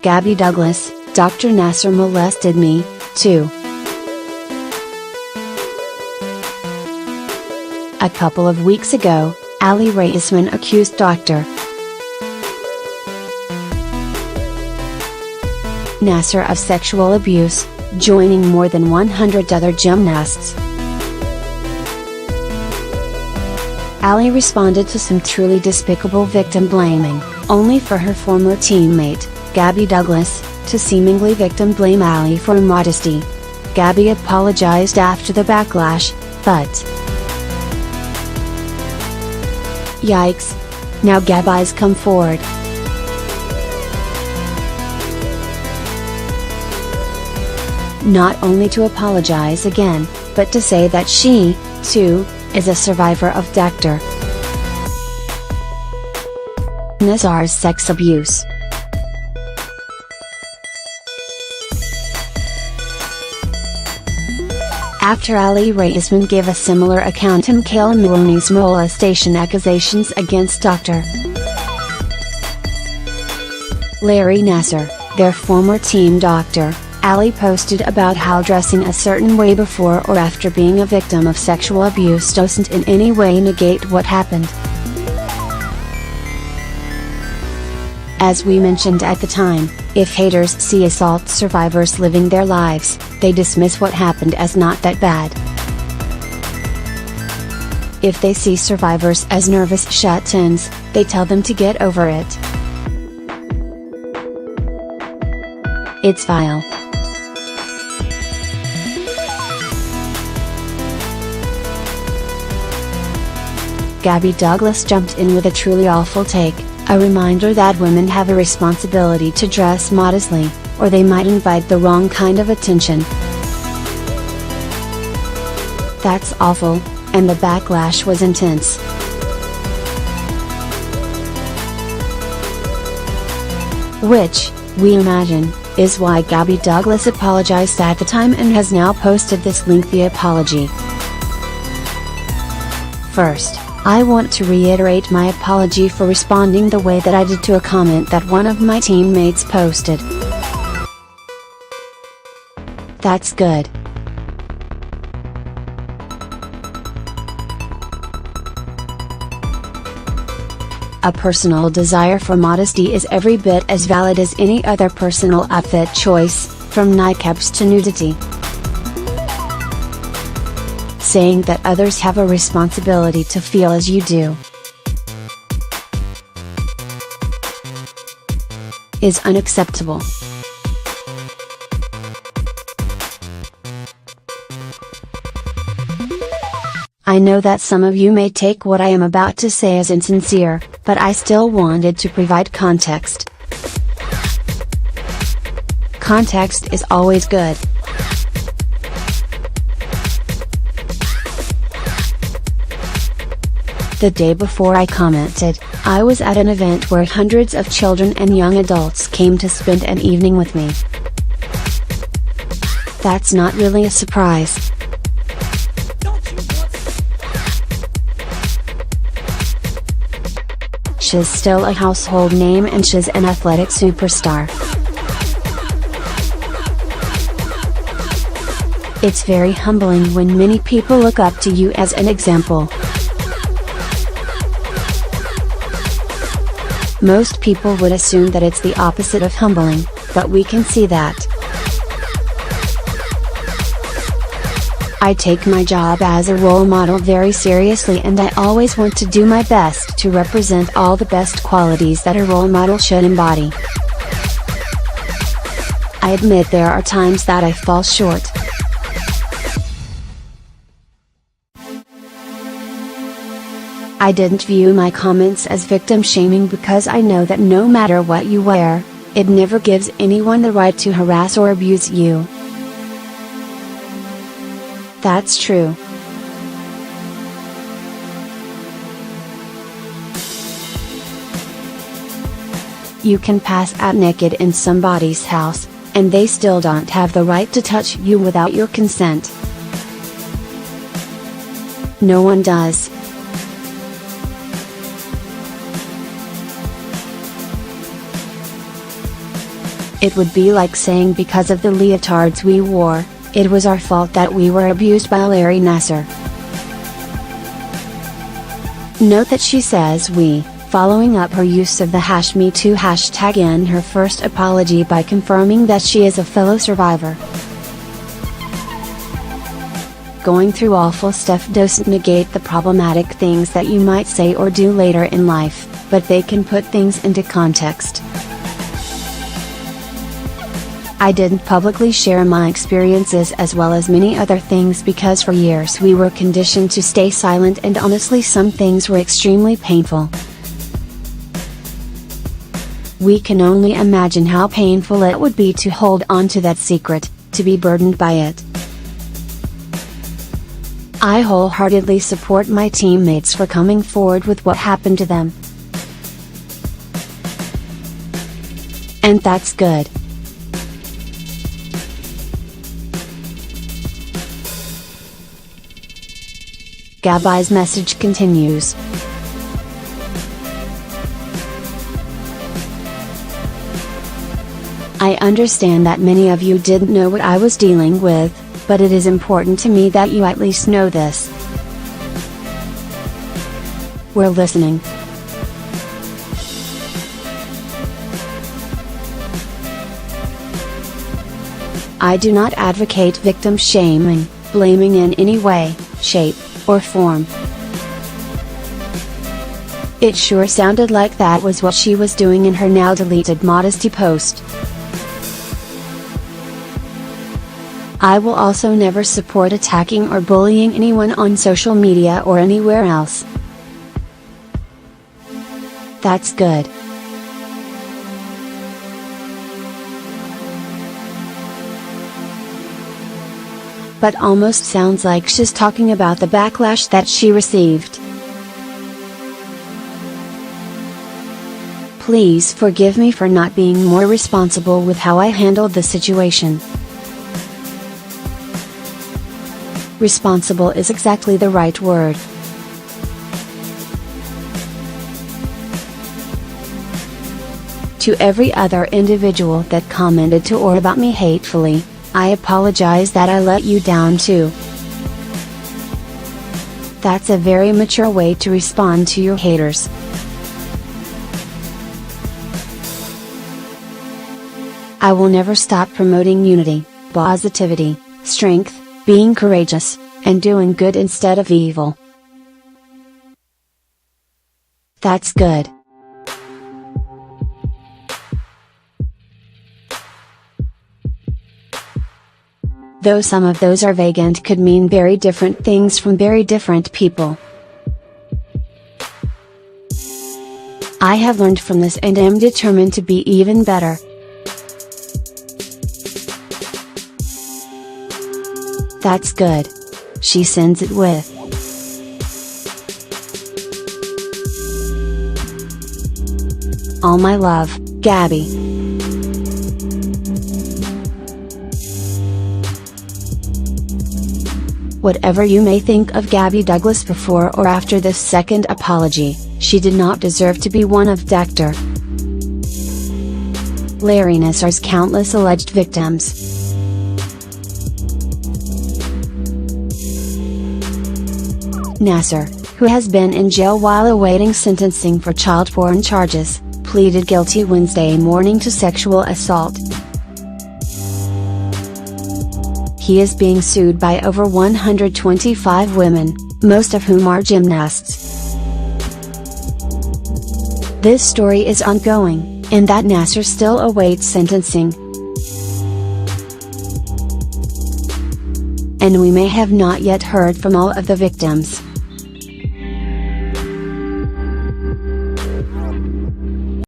Gabby Douglas, Dr. Nassar molested me, too. A couple of weeks ago, Ali Raisman accused Dr. Nassar of sexual abuse, joining more than 100 other gymnasts. Ali responded to some truly despicable victim blaming, only for her former teammate, Gabby Douglas, to seemingly victim blame Ali for immodesty. Gabby apologized after the backlash, but yikes! Now Gabby's come forward. Not only to apologize again, but to say that she, too, is a survivor of Dr. Nassar's sex abuse. After Ali Raisman gave a similar account to Nassar Molested's molestation accusations against Dr. Larry Nassar, their former team doctor, Ali posted about how dressing a certain way before or after being a victim of sexual abuse doesn't in any way negate what happened. As we mentioned at the time, if haters see assault survivors living their lives, they dismiss what happened as not that bad. If they see survivors as nervous shut-ins, they tell them to get over it. It's vile. Gabby Douglas jumped in with a truly awful take, a reminder that women have a responsibility to dress modestly, or they might invite the wrong kind of attention. That's awful, and the backlash was intense. Which, we imagine, is why Gabby Douglas apologized at the time and has now posted this lengthy apology. First, I want to reiterate my apology for responding the way that I did to a comment that one of my teammates posted. That's good. A personal desire for modesty is every bit as valid as any other personal outfit choice, from niqabs to nudity. Saying that others have a responsibility to feel as you do is unacceptable. I know that some of you may take what I am about to say as insincere, but I still wanted to provide context. Context is always good. The day before I commented, I was at an event where hundreds of children and young adults came to spend an evening with me. That's not really a surprise. She's still a household name and she's an athletic superstar. It's very humbling when many people look up to you as an example. Most people would assume that it's the opposite of humbling, but we can see that. I take my job as a role model very seriously and I always want to do my best to represent all the best qualities that a role model should embody. I admit there are times that I fall short. I didn't view my comments as victim shaming because I know that no matter what you wear, it never gives anyone the right to harass or abuse you. That's true. You can pass out naked in somebody's house, and they still don't have the right to touch you without your consent. No one does. It would be like saying because of the leotards we wore, it was our fault that we were abused by Larry Nassar. Note that she says we, following up her use of the #MeToo hashtag in her first apology by confirming that she is a fellow survivor. Going through awful stuff doesn't negate the problematic things that you might say or do later in life, but they can put things into context. I didn't publicly share my experiences as well as many other things because for years we were conditioned to stay silent, and honestly some things were extremely painful. We can only imagine how painful it would be to hold on to that secret, to be burdened by it. I wholeheartedly support my teammates for coming forward with what happened to them. And that's good. Gabby's message continues. I understand that many of you didn't know what I was dealing with, but it is important to me that you at least know this. We're listening. I do not advocate victim shaming, blaming in any way, shape, or form. It sure sounded like that was what she was doing in her now deleted modesty post. I will also never support attacking or bullying anyone on social media or anywhere else. That's good. But almost sounds like she's talking about the backlash that she received. Please forgive me for not being more responsible with how I handled the situation. Responsible is exactly the right word. To every other individual that commented to or about me hatefully, I apologize that I let you down too. That's a very mature way to respond to your haters. I will never stop promoting unity, positivity, strength, being courageous, and doing good instead of evil. That's good. Though some of those are vague and could mean very different things from very different people. I have learned from this and am determined to be even better. That's good. She sends it with. All my love, Gabby. Whatever you may think of Gabby Douglas before or after this second apology, she did not deserve to be one of Dr. Larry Nassar's countless alleged victims. Nassar, who has been in jail while awaiting sentencing for child porn charges, pleaded guilty Wednesday morning to sexual assault. He is being sued by over 125 women, most of whom are gymnasts. This story is ongoing, and that Nassar still awaits sentencing. And we may have not yet heard from all of the victims.